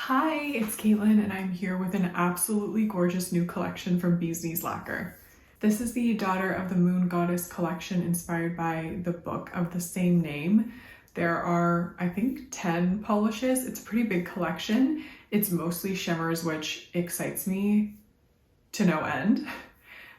Hi, it's Caitlin and I'm here with an absolutely gorgeous new collection from Bee's Knees Lacquer. This is the Daughter of the Moon Goddess collection inspired by the book of the same name. There are, I think, 10 polishes. It's a pretty big collection. It's mostly shimmers, which excites me to no end.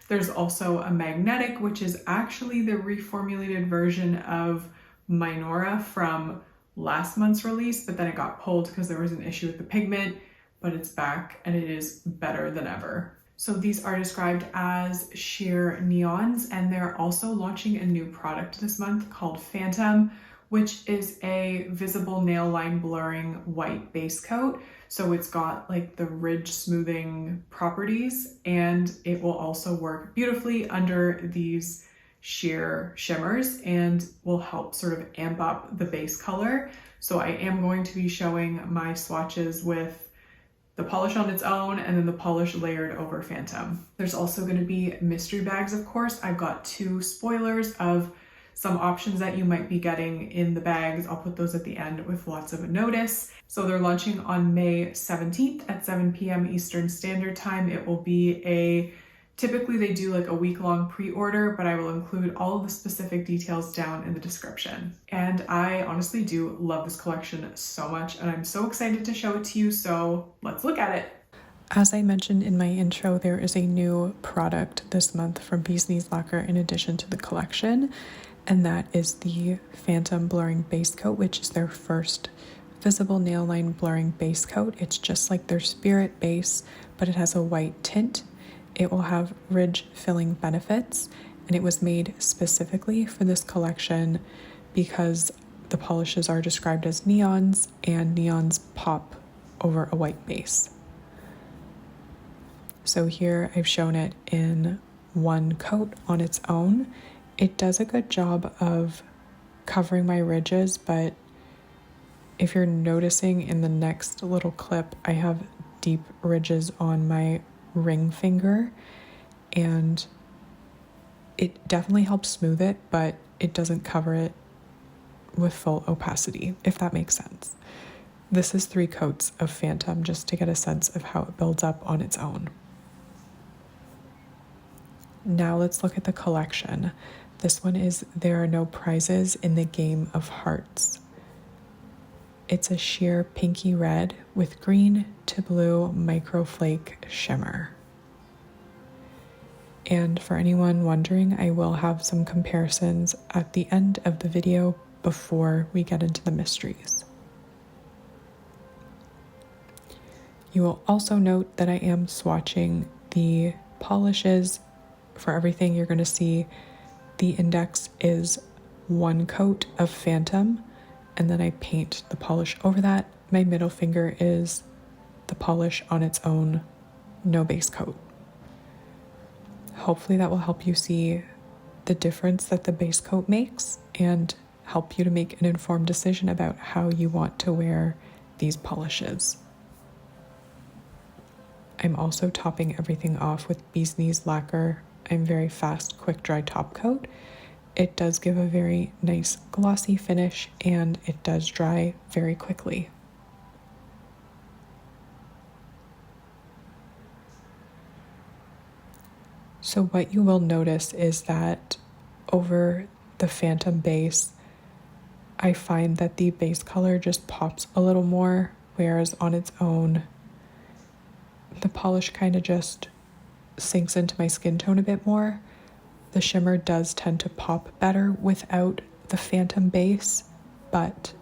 There's also a magnetic, which is actually the reformulated version of Minora from last month's release, but then it got pulled because there was an issue with the pigment, but it's back and it is better than ever. So these are described as sheer neons, and they're also launching a new product this month called Phantom, which is a visible nail line blurring white base coat. So it's got like the ridge smoothing properties, and it will also work beautifully under these sheer shimmers and will help sort of amp up the base color. So I am going to be showing my swatches with the polish on its own and then the polish layered over Phantom. There's also going to be mystery bags, of course. I've got 2 spoilers of some options that you might be getting in the bags. I'll put those at the end with lots of a notice. So they're launching on May 17th at 7 p.m. Eastern Standard Time. It will be typically they do like a week-long pre-order, but I will include all of the specific details down in the description. And I honestly do love this collection so much, and I'm so excited to show it to you, so let's look at it. As I mentioned in my intro, there is a new product this month from Bee's Knees Lacquer in addition to the collection, and that is the Phantom Blurring Base Coat, which is their first visible nail line blurring base coat. It's just like their Spirit base, but it has a white tint. It will have ridge filling benefits, and it was made specifically for this collection because the polishes are described as neons, and neons pop over a white base. So here I've shown it in one coat on its own. It does a good job of covering my ridges, but if you're noticing in the next little clip, I have deep ridges on my ring finger, and it definitely helps smooth it, but it doesn't cover it with full opacity, if that makes sense. This is 3 coats of Phantom just to get a sense of how it builds up on its own. Now let's look at the collection. This one is There Are No Prizes in the Game of Hearts. It's a sheer pinky red with green to blue microflake shimmer. And for anyone wondering, I will have some comparisons at the end of the video before we get into the mysteries. You will also note that I am swatching the polishes. For everything you're going to see, the index is 1 coat of Phantom, and then I paint the polish over that. My middle finger is the polish on its own, no base coat. Hopefully that will help you see the difference that the base coat makes and help you to make an informed decision about how you want to wear these polishes. I'm also topping everything off with Bee's Knees Lacquer. I'm very fast, quick dry top coat. It does give a very nice glossy finish, and it does dry very quickly. So what you will notice is that over the Phantom base, I find that the base color just pops a little more, whereas on its own, the polish kind of just sinks into my skin tone a bit more. The shimmer does tend to pop better without the Phantom base, but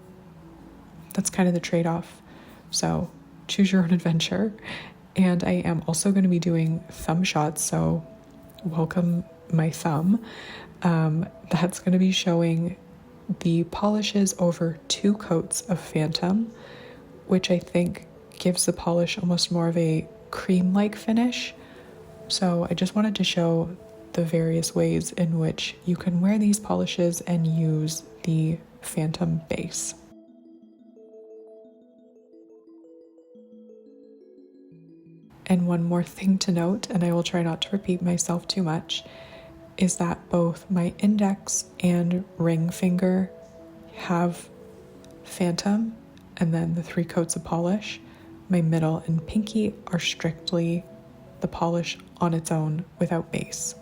that's kind of the trade-off. So choose your own adventure. And I am also going to be doing thumb shots, so welcome my thumb. That's going to be showing the polishes over 2 coats of Phantom, which I think gives the polish almost more of a cream-like finish. So I just wanted to show the various ways in which you can wear these polishes and use the Phantom base. And one more thing to note, and I will try not to repeat myself too much, is that both my index and ring finger have Phantom and then the 3 coats of polish. my middle, and pinky are strictly the polish on its own without base.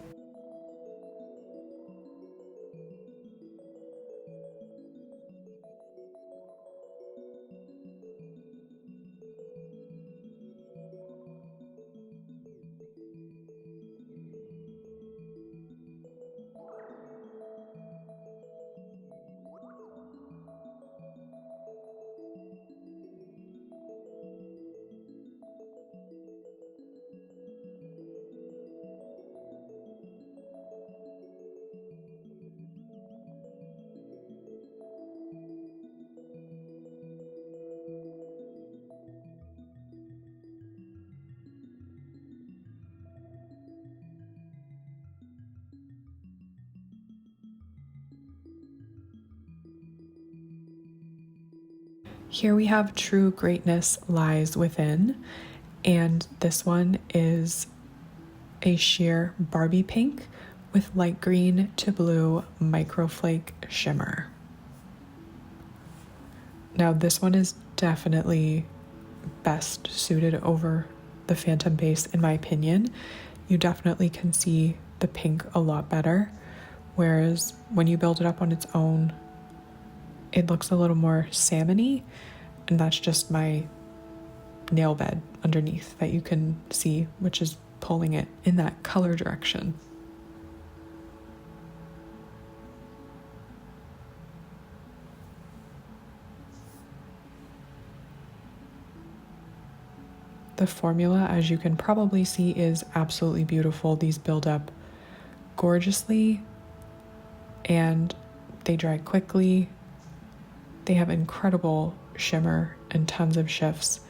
Here we have True Greatness Lies Within, and this one is a sheer Barbie pink with light green to blue microflake shimmer. Now this one is definitely best suited over the Phantom base in my opinion. You definitely can see the pink a lot better, whereas when you build it up on its own, it looks a little more salmony, and that's just my nail bed underneath that you can see, which is pulling it in that color direction. The formula, as you can probably see, is absolutely beautiful. These build up gorgeously and they dry quickly. They have incredible shimmer and tons of shifts.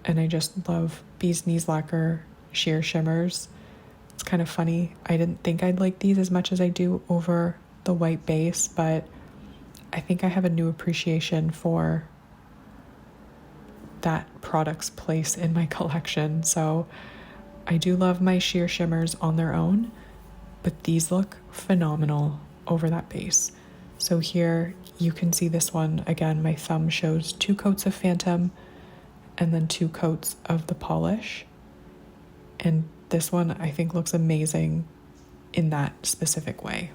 And I just love Bee's Knees Lacquer sheer shimmers. It's kind of funny. I didn't think I'd like these as much as I do over the white base, but I think I have a new appreciation for that product's place in my collection. So I do love my sheer shimmers on their own, but these look phenomenal over that base. So here you can see this one again. My thumb shows 2 coats of Phantom and then 2 coats of the polish. And this one I think looks amazing in that specific way.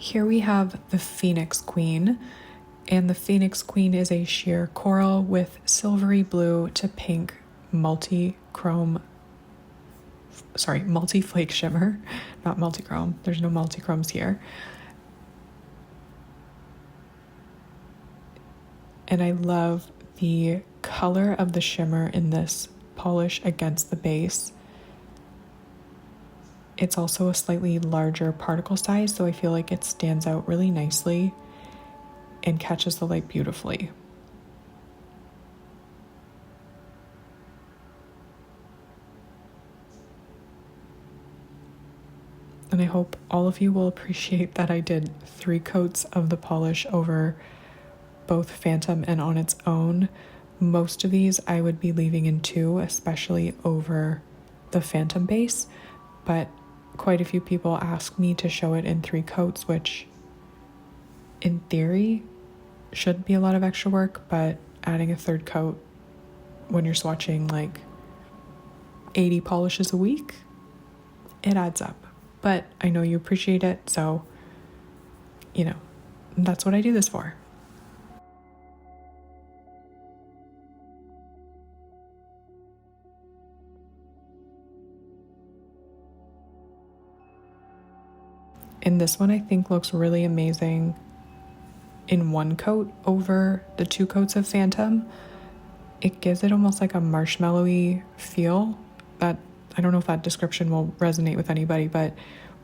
Here we have the Phoenix Queen, and the Phoenix Queen is a sheer coral with silvery blue to pink multi-flake shimmer, not multi-chrome. There's no multi-chromes here. And I love the color of the shimmer in this polish against the base. It's also a slightly larger particle size, so I feel like it stands out really nicely and catches the light beautifully. And I hope all of you will appreciate that I did 3 coats of the polish over both Phantom and on its own. Most of these I would be leaving in 2, especially over the Phantom base, but quite a few people ask me to show it in 3 coats, which in theory shouldn't be a lot of extra work, but adding a 3rd coat when you're swatching like 80 polishes a week, it adds up. But I know you appreciate it, so that's what I do this for. And this one I think looks really amazing in one coat over the 2 coats of Phantom. It gives it almost like a marshmallowy feel. That, I don't know if that description will resonate with anybody, but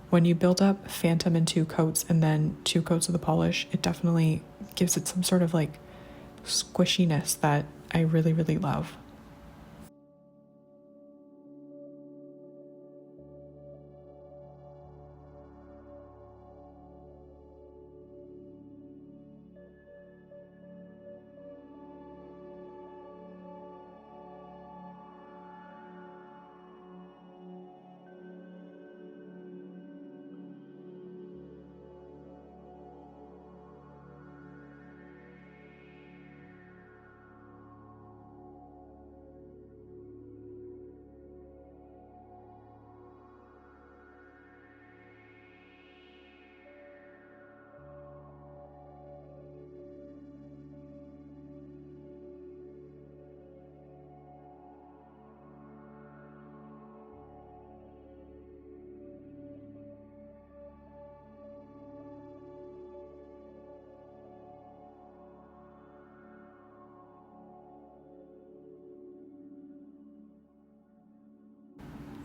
when you build up Phantom in 2 coats and then 2 coats of the polish, it definitely gives it some sort of like squishiness that I really, really love.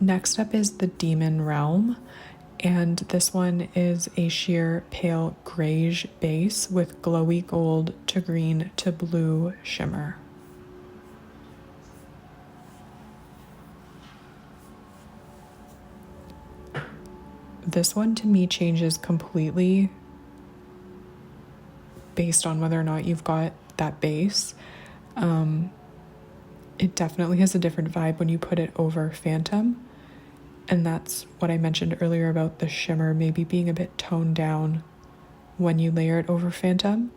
Next up is the Demon Realm, and this one is a sheer pale grayish base with glowy gold to green to blue shimmer. This one to me changes completely based on whether or not you've got that base. It definitely has a different vibe when you put it over Phantom. And that's what I mentioned earlier about the shimmer maybe being a bit toned down when you layer it over Phantom,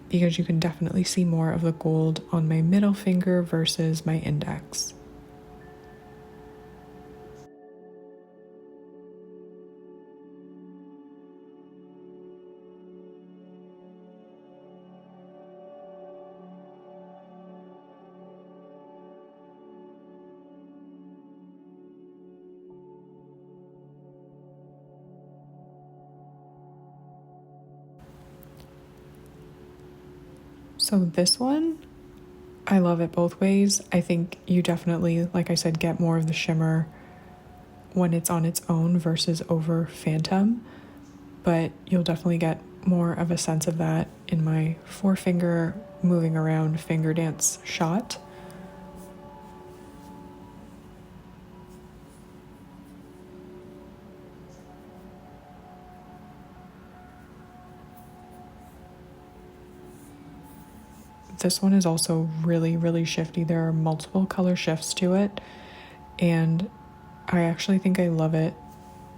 because you can definitely see more of the gold on my middle finger versus my index. So this one, I love it both ways. I think you definitely, like I said, get more of the shimmer when it's on its own versus over Phantom, but you'll definitely get more of a sense of that in my 4-finger moving around finger dance shot. This one is also really, really shifty. There are multiple color shifts to it, and I actually think I love it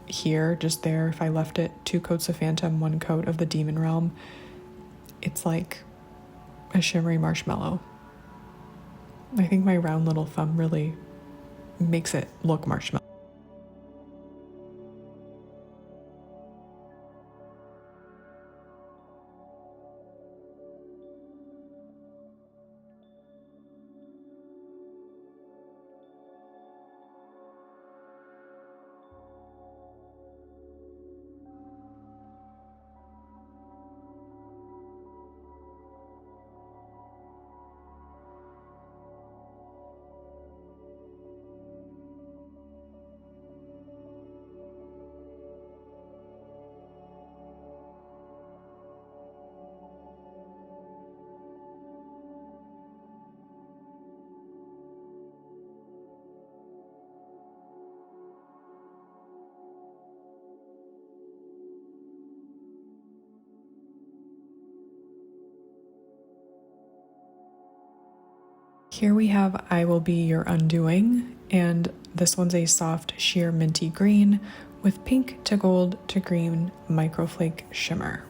here, just there. If I left it 2 coats of Phantom, 1 coat of the Demon Realm, it's like a shimmery marshmallow. I think my round little thumb really makes it look marshmallow. Here we have I Will Be Your Undoing, and this one's a soft sheer minty green with pink to gold to green microflake shimmer.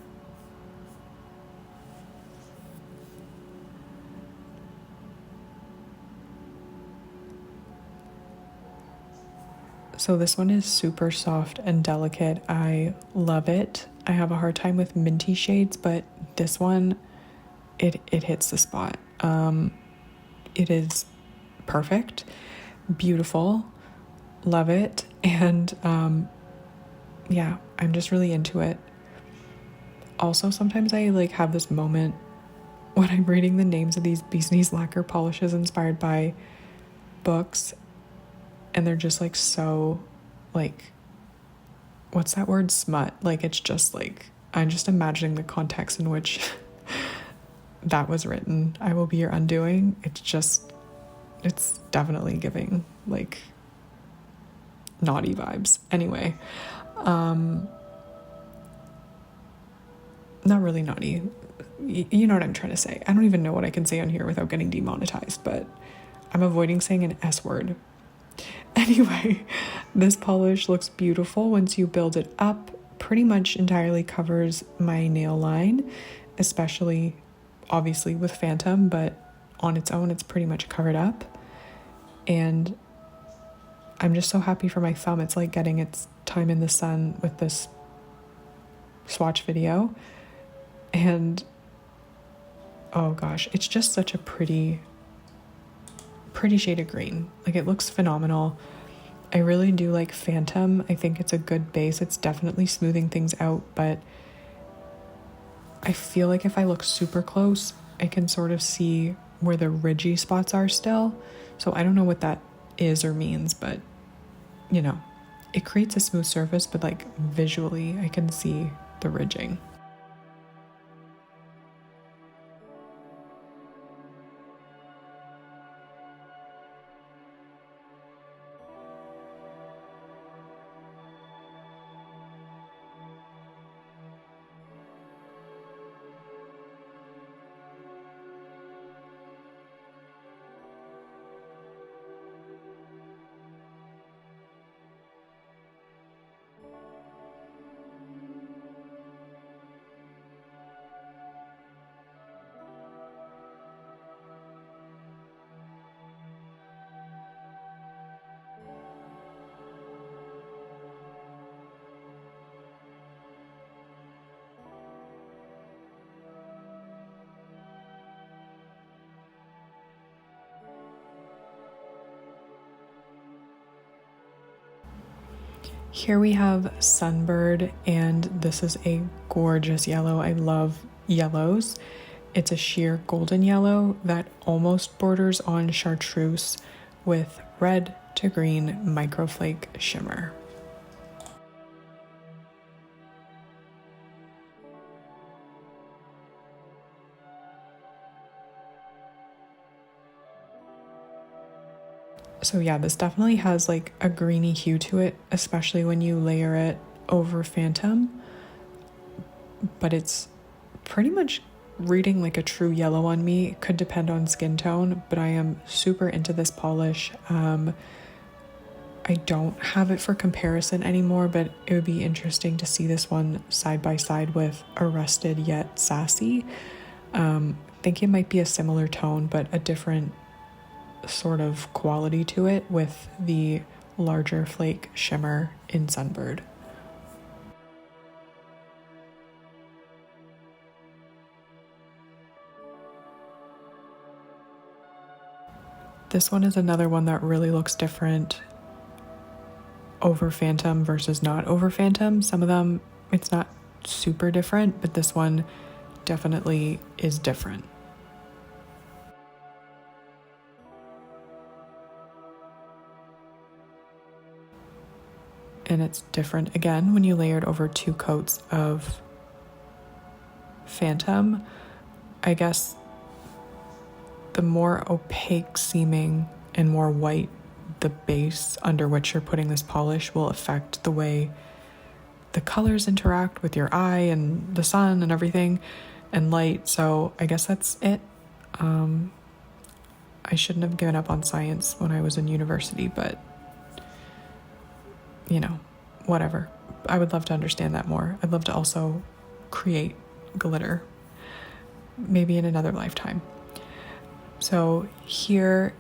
So this one is super soft and delicate. I love it. I have a hard time with minty shades, but this one, it hits the spot. It is perfect, beautiful, love it, and yeah, I'm just really into it. Also, sometimes I like have this moment when I'm reading the names of these Bee's lacquer polishes inspired by books, and they're just like so, like, what's that word? Smut. Like, it's just like, I'm just imagining the context in which that was written. I will be your undoing. It's definitely giving like naughty vibes. Anyway, not really naughty. You know what I'm trying to say. I don't even know what I can say on here without getting demonetized, but I'm avoiding saying an S word. Anyway, this polish looks beautiful once you build it up. Pretty much entirely covers my nail line, especially obviously with Phantom, but on its own, it's pretty much covered up. And I'm just so happy for my thumb. It's like getting its time in the sun with this swatch video. And oh gosh, it's just such a pretty shade of green. Like, it looks phenomenal. I really do like Phantom. I think it's a good base. It's definitely smoothing things out, but I feel like if I look super close, I can sort of see where the ridgy spots are still. So I don't know what that is or means, but you know, it creates a smooth surface, but like visually I can see the ridging. Here we have Sunbird, and this is a gorgeous yellow. I love yellows. It's a sheer golden yellow that almost borders on chartreuse with red to green microflake shimmer. So yeah, this definitely has like a greeny hue to it, especially when you layer it over Phantom. But it's pretty much reading like a true yellow on me. It could depend on skin tone, but I am super into this polish. I don't have it for comparison anymore, but it would be interesting to see this one side by side with Arrested Yet Sassy. I think it might be a similar tone, but a different sort of quality to it with the larger flake shimmer in Sunbird. This one is another one that really looks different over Phantom versus not over Phantom. Some of them, it's not super different, but this one definitely is different. And it's different again when you layer it over 2 coats of Phantom. I guess the more opaque seeming and more white the base under which you're putting this polish will affect the way the colors interact with your eye and the sun and everything and light. So I guess that's it. I shouldn't have given up on science when I was in university, but you know, whatever. I would love to understand that more. I'd love to also create glitter, maybe in another lifetime. So here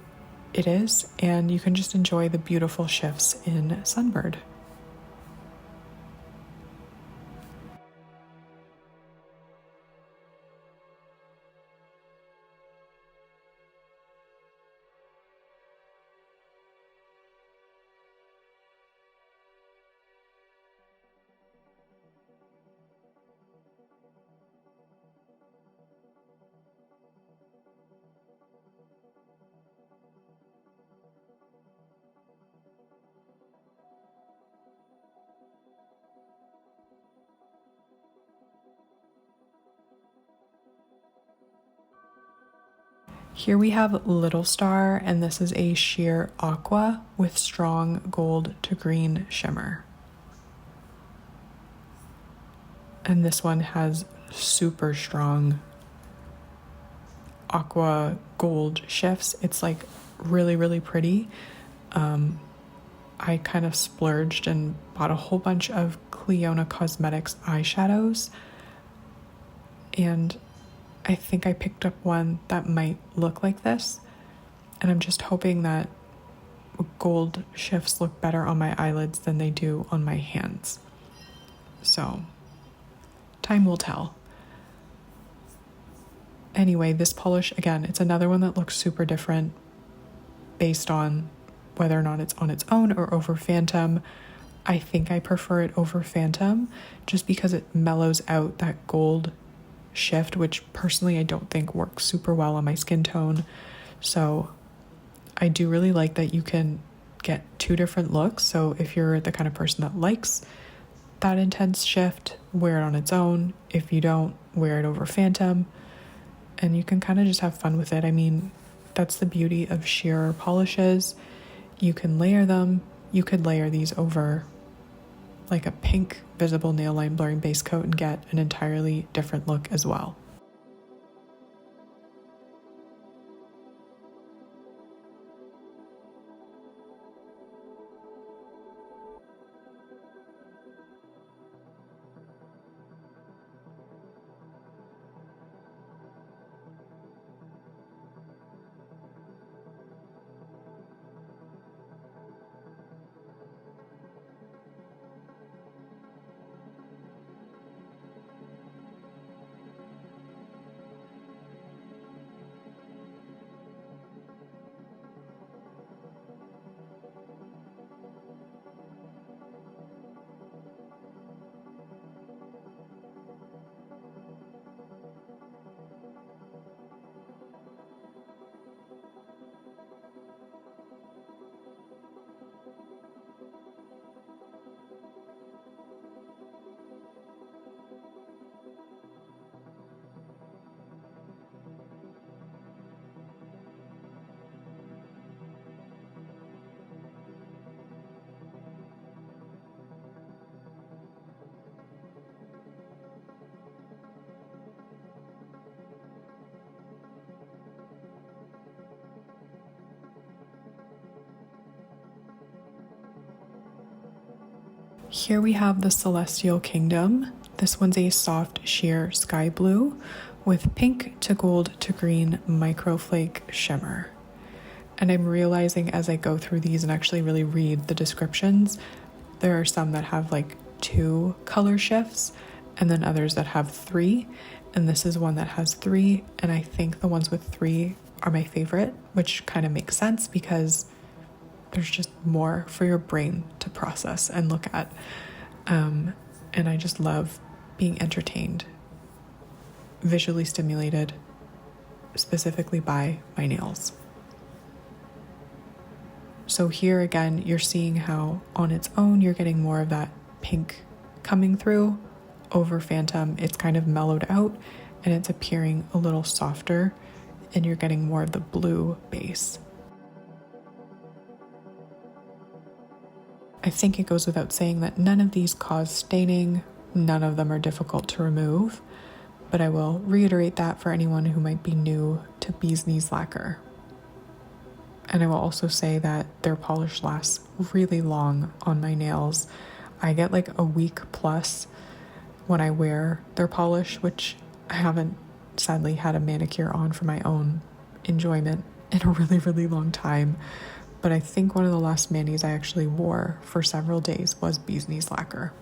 it is, and you can just enjoy the beautiful shifts in Sunbird. Here we have Little Star, and this is a sheer aqua with strong gold to green shimmer. And this one has super strong aqua gold shifts. It's like really, really pretty. I kind of splurged and bought a whole bunch of Cleona Cosmetics eyeshadows, and I think I picked up one that might look like this, and I'm just hoping that gold shifts look better on my eyelids than they do on my hands. So, time will tell. Anyway, this polish, again, it's another one that looks super different based on whether or not it's on its own or over Phantom. I think I prefer it over Phantom just because it mellows out that gold shift, which personally I don't think works super well on my skin tone. So I do really like that you can get two different looks. So if you're the kind of person that likes that intense shift, wear it on its own. If you don't, wear it over Phantom. And you can kind of just have fun with it. I mean, that's the beauty of sheer polishes. You can layer them. You could layer these over like a pink visible nail line blurring base coat and get an entirely different look as well. Here we have the Celestial Kingdom. This one's a soft sheer sky blue with pink to gold to green microflake shimmer. And I'm realizing as I go through these and actually really read the descriptions, there are some that have like 2 color shifts and then others that have 3. And this is one that has 3. And I think the ones with 3 are my favorite, which kind of makes sense because there's just more for your brain to process and look at. And I just love being entertained, visually stimulated, specifically by my nails. So here again, you're seeing how on its own, you're getting more of that pink coming through. Over Phantom, it's kind of mellowed out and it's appearing a little softer and you're getting more of the blue base. I think it goes without saying that none of these cause staining, none of them are difficult to remove, but I will reiterate that for anyone who might be new to Bee's Knees Lacquer. And I will also say that their polish lasts really long on my nails. I get like a week plus when I wear their polish, which I haven't sadly had a manicure on for my own enjoyment in a really, really long time. But I think one of the last manis I actually wore for several days was Bee's Knees Lacquer.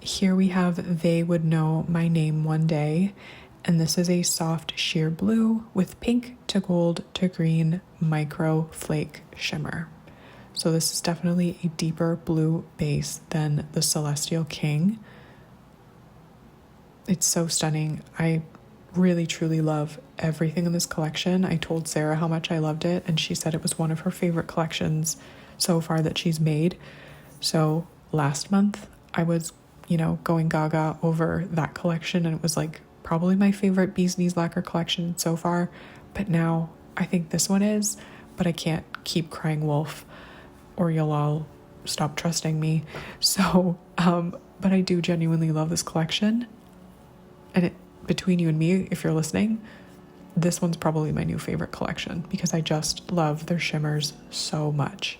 Here we have They Would Know My Name One Day, and this is a soft sheer blue with pink to gold to green micro flake shimmer. So this is definitely a deeper blue base than the Celestial King. It's so stunning. I really truly love everything in this collection. I told Sarah how much I loved it, and she said it was one of her favorite collections so far that she's made. So last month I was, going gaga over that collection, and it was like probably my favorite Bee's Knees Lacquer collection so far. But now I think this one is, but I can't keep crying wolf or you'll all stop trusting me. So, but I do genuinely love this collection. And between you and me, if you're listening, this one's probably my new favorite collection because I just love their shimmers so much.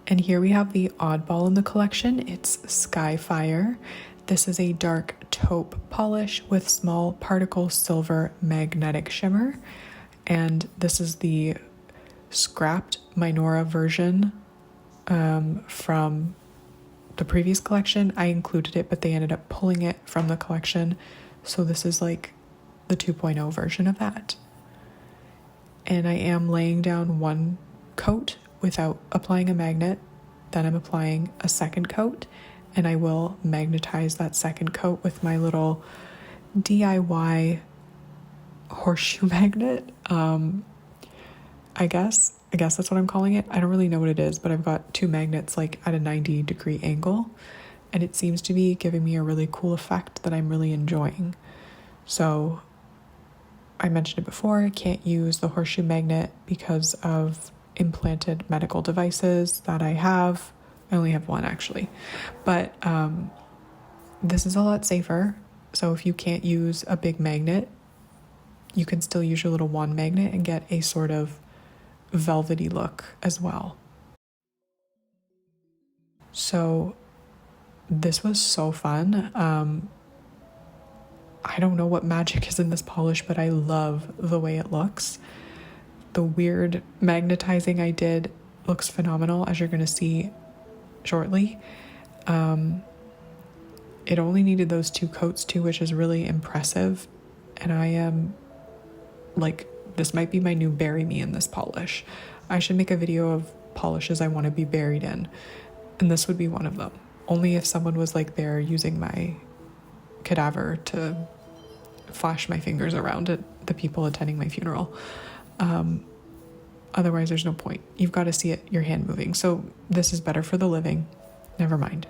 And here we have the oddball in the collection. It's Skyfire. This is a dark taupe polish with small particle silver magnetic shimmer. And this is the scrapped Minora version from the previous collection. I included it, but they ended up pulling it from the collection. So this is like the 2.0 version of that. And I am laying down one coat without applying a magnet. Then I'm applying a second coat, and I will magnetize that second coat with my little DIY horseshoe magnet. I guess that's what I'm calling it. I don't really know what it is, but I've got two magnets like at a 90-degree angle, and it seems to be giving me a really cool effect that I'm really enjoying. So I mentioned it before, I can't use the horseshoe magnet because of implanted medical devices that I have. I only have one actually, but this is a lot safer. So if you can't use a big magnet, you can still use your little wand magnet and get a sort of velvety look as well. So this was so fun. I don't know what magic is in this polish, but I love the way it looks. The weird magnetizing I did looks phenomenal, as you're going to see shortly. It only needed those two coats too, which is really impressive. And I am like, this might be my new bury me in this polish. I should make a video of polishes I want to be buried in, and this would be one of them. Only if someone was like there using my cadaver to flash my fingers around at the people attending my funeral. Otherwise, there's no point. You've got to see it, your hand moving. So this is better for the living. Never mind.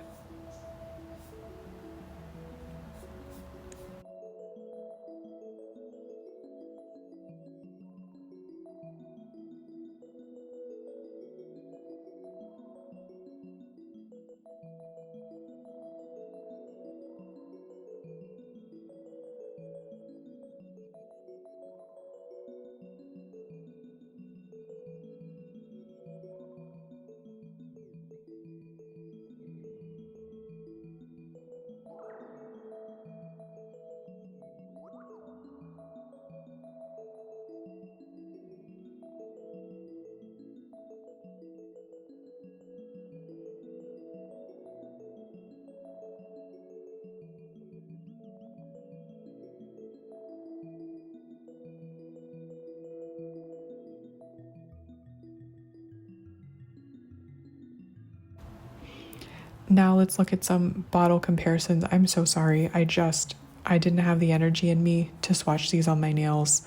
Now let's look at some bottle comparisons. I'm so sorry. I didn't have the energy in me to swatch these on my nails.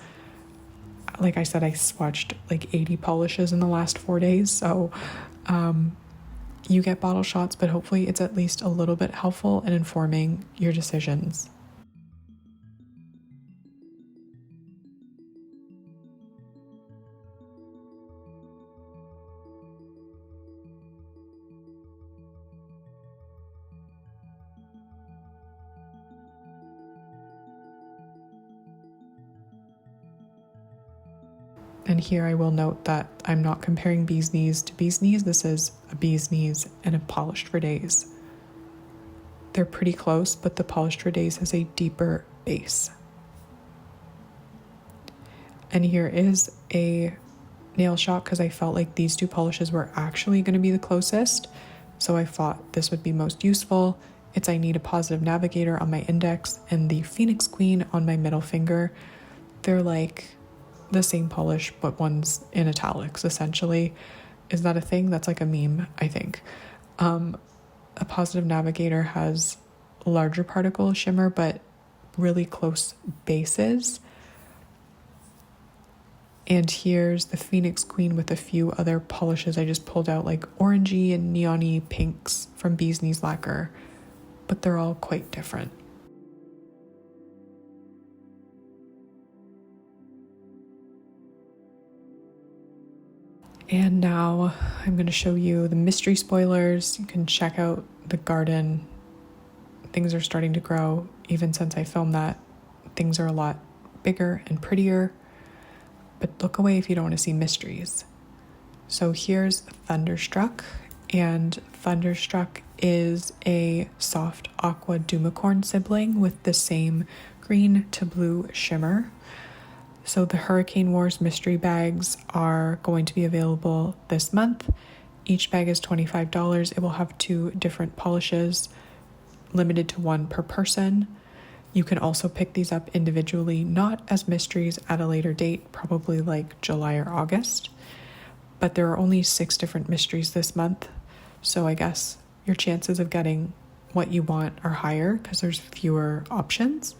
Like I said, I swatched like 80 polishes in the last 4 days. So you get bottle shots, but hopefully it's at least a little bit helpful in informing your decisions. And here I will note that I'm not comparing bee's knees to bee's knees. This is a bee's knees and a polished for days. They're pretty close, but the polished for days has a deeper base. And here is a nail shot because I felt like these two polishes were actually going to be the closest. So I thought this would be most useful. It's I Need a Positive Navigator on my index and the Phoenix Queen on my middle finger. They're like the same polish, but one's in italics, essentially. Is that a thing? That's like a meme, I think. A Positive Navigator has larger particle shimmer, but really close bases. And here's the Phoenix Queen with a few other polishes. I just pulled out like orangey and neon-y pinks from Bee's Knees Lacquer, but they're all quite different. And now I'm going to show you the mystery spoilers. You can check out the garden. Things are starting to grow. Even since I filmed that, things are a lot bigger and prettier. But look away if you don't want to see mysteries. So here's Thunderstruck. And Thunderstruck is a soft aqua Dumicorn sibling with the same green to blue shimmer. So the Hurricane Wars mystery bags are going to be available this month. Each bag is $25. It will have 2 different polishes, limited to 1 per person. You can also pick these up individually, not as mysteries at a later date, probably like July or August. But there are only 6 different mysteries this month. So I guess your chances of getting what you want are higher because there's fewer options.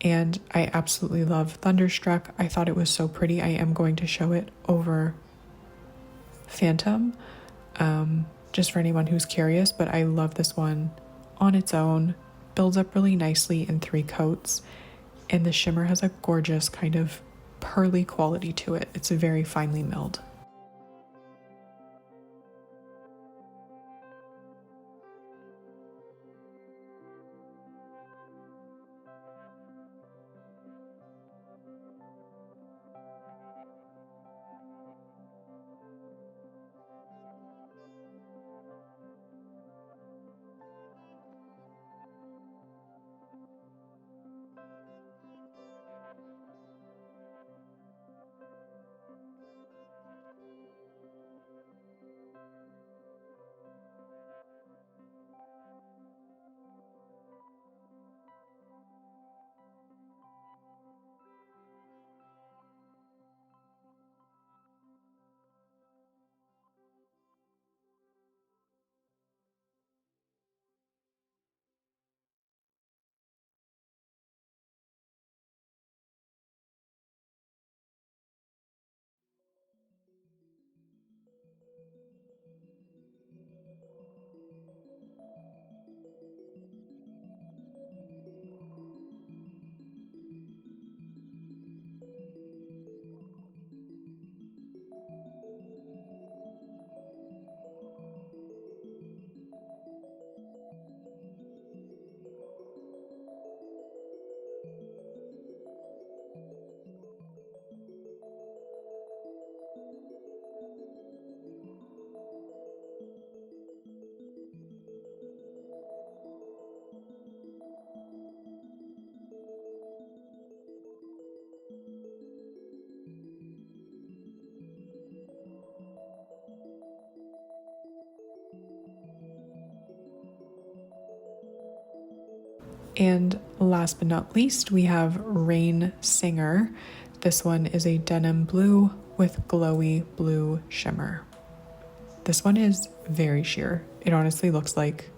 And I absolutely love Thunderstruck. I thought it was so pretty. I am going to show it over Phantom, just for anyone who's curious. But I love this one on its own. Builds up really nicely in 3 coats. And the shimmer has a gorgeous kind of pearly quality to it. It's very finely milled. And last but not least, we have Rain Singer. This one is a denim blue with glowy blue shimmer. This one is very sheer. It honestly looks like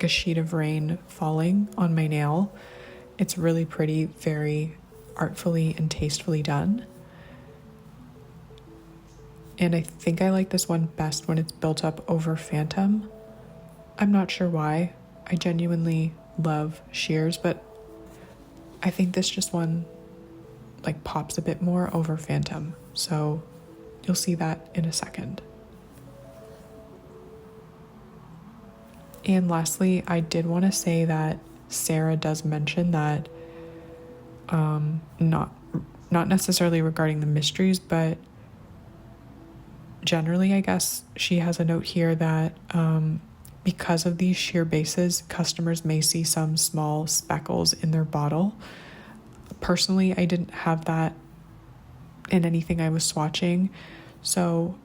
a sheet of rain falling on my nail. It's really pretty, very artfully and tastefully done. And I think I like this one best when it's built up over Phantom. I'm not sure why. I genuinely love sheers, but I think this just one like pops a bit more over Phantom. So you'll see that in a second. And lastly, I did want to say that Sarah does mention that not necessarily regarding the mysteries, but generally, I guess she has a note here that because of these sheer bases, customers may see some small speckles in their bottle. Personally, I didn't have that in anything I was swatching, so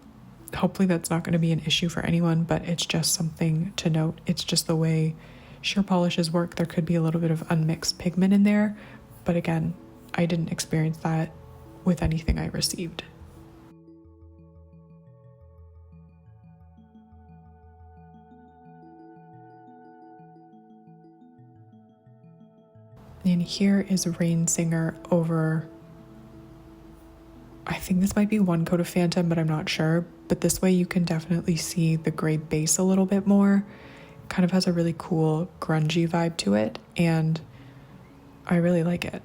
hopefully that's not going to be an issue for anyone, but it's just something to note. It's just the way sheer polishes work. There could be a little bit of unmixed pigment in there, but again, I didn't experience that with anything I received. And here is Rain Singer over, I think this might be one coat of Phantom, but I'm not sure. But this way you can definitely see the gray base a little bit more. It kind of has a really cool grungy vibe to it, and I really like it.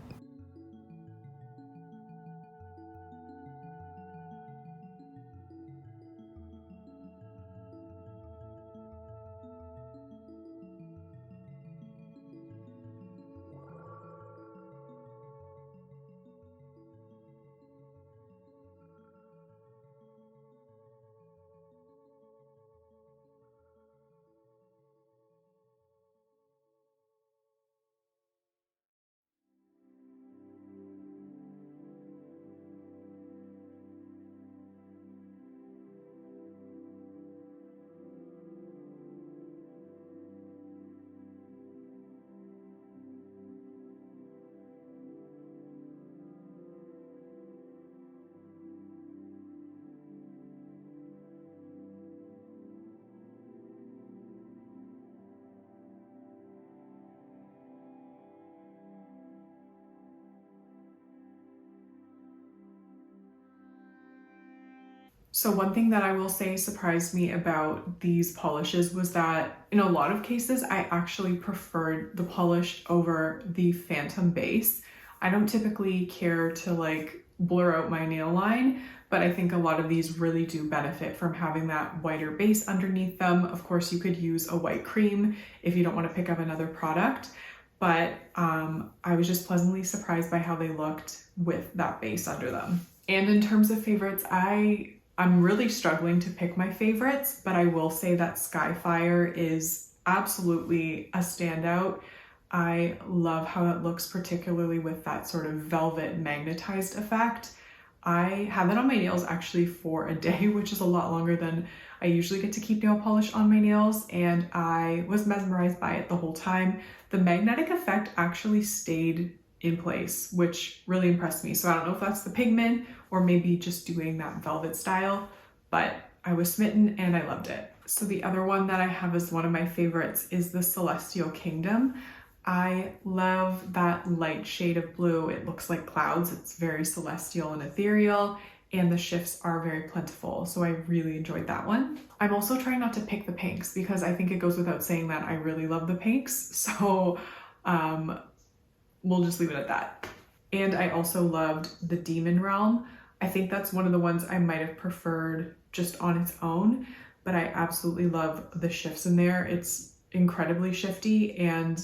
So one thing that I will say surprised me about these polishes was that in a lot of cases, I actually preferred the polish over the Phantom base. I don't typically care to like blur out my nail line, but I think a lot of these really do benefit from having that whiter base underneath them. Of course, you could use a white cream if you don't want to pick up another product, but I was just pleasantly surprised by how they looked with that base under them. And in terms of favorites, I'm really struggling to pick my favorites, but I will say that Skyfire is absolutely a standout. I love how it looks, particularly with that sort of velvet magnetized effect. I had that on my nails actually for a day, which is a lot longer than I usually get to keep nail polish on my nails, and I was mesmerized by it the whole time. The magnetic effect actually stayed in place, which really impressed me. So I don't know if that's the pigment or maybe just doing that velvet style, but I was smitten and I loved it. So the other one that I have as one of my favorites is the Celestial Kingdom. I love that light shade of blue. It looks like clouds. It's very celestial and ethereal, and the shifts are very plentiful. So I really enjoyed that one. I'm also trying not to pick the pinks because I think it goes without saying that I really love the pinks. So we'll just leave it at that. And I also loved the Demon Realm. I think that's one of the ones I might have preferred just on its own, but I absolutely love the shifts in there. It's incredibly shifty and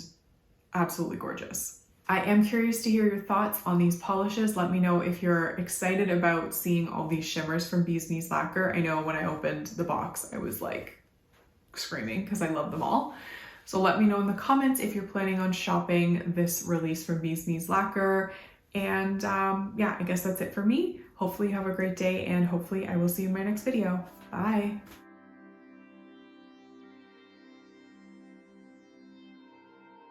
absolutely gorgeous. I am curious to hear your thoughts on these polishes. Let me know if you're excited about seeing all these shimmers from Bee's Knees Lacquer. I know when I opened the box, I was like screaming because I love them all. So let me know in the comments if you're planning on shopping this release from Bee's Knees Lacquer. And yeah, I guess that's it for me. Hopefully you have a great day, and hopefully I will see you in my next video. Bye.